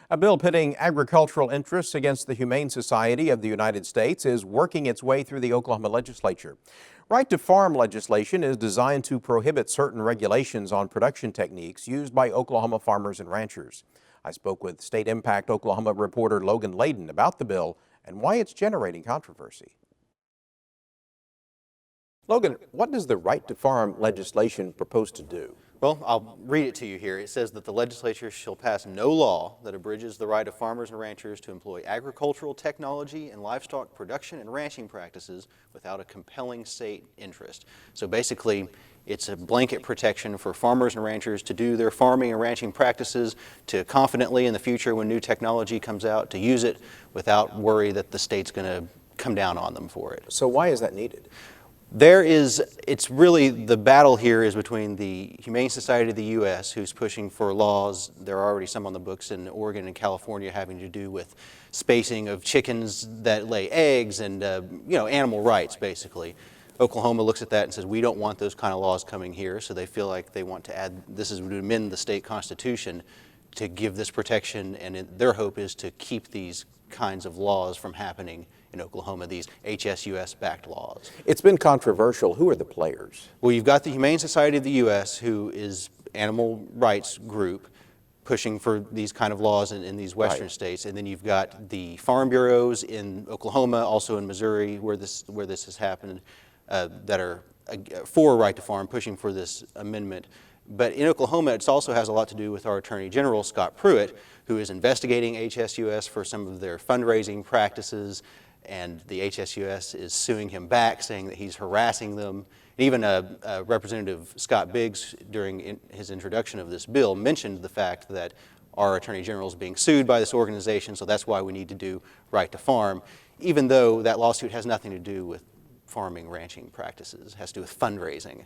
A bill pitting agricultural interests against the Humane Society of the United States is working its way through the Oklahoma legislature. Right to farm legislation is designed to prohibit certain regulations on production techniques used by Oklahoma farmers and ranchers. I spoke with State Impact Oklahoma reporter Logan Layden about the bill and why it's generating controversy. Logan, what does the right to farm legislation propose to do? Well, I'll read it to you here. It says that the legislature shall pass no law that abridges the right of farmers and ranchers to employ agricultural technology and livestock production and ranching practices without a compelling state interest. So basically, it's a blanket protection for farmers and ranchers to do their farming and ranching practices, to confidently in the future when new technology comes out, to use it without worry that the state's going to come down on them for it. So why is that needed? It's really, the battle here is between the Humane Society of the U.S., who's pushing for laws. There are already some on the books in Oregon and California having to do with spacing of chickens that lay eggs and, animal rights, basically. Oklahoma looks at that and says, we don't want those kind of laws coming here, so they feel like they want to add, this is to amend the state constitution to give this protection, and their hope is to keep these kinds of laws from happening in Oklahoma, these HSUS-backed laws. It's been controversial. Who are the players? Well, you've got the Humane Society of the U.S., who is animal rights group pushing for these kind of laws in these western states, and then you've got the farm bureaus in Oklahoma, also in Missouri, where this has happened, that are for right to farm, pushing for this amendment. But in Oklahoma, it also has a lot to do with our Attorney General, Scott Pruitt, who is investigating HSUS for some of their fundraising practices, and the HSUS is suing him back, saying that he's harassing them. And even Representative Scott Biggs, during his introduction of this bill, mentioned the fact that our Attorney General is being sued by this organization, so that's why we need to do right to farm, even though that lawsuit has nothing to do with farming, ranching practices. It has to do with fundraising.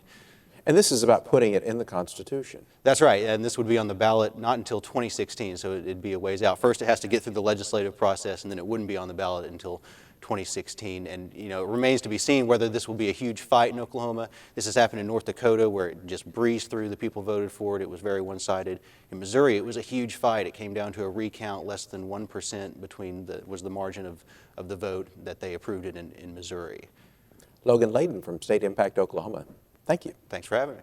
And this is about putting it in the Constitution. That's right, and this would be on the ballot not until 2016, so it'd be a ways out. First, it has to get through the legislative process, and then it wouldn't be on the ballot until 2016. And it remains to be seen whether this will be a huge fight in Oklahoma. This has happened in North Dakota, where it just breezed through. The people voted for it. It was very one-sided. In Missouri, it was a huge fight. It came down to a recount. Less than 1% was the margin of the vote that they approved it in Missouri. Logan Layden from State Impact Oklahoma. Thank you. Thanks for having me.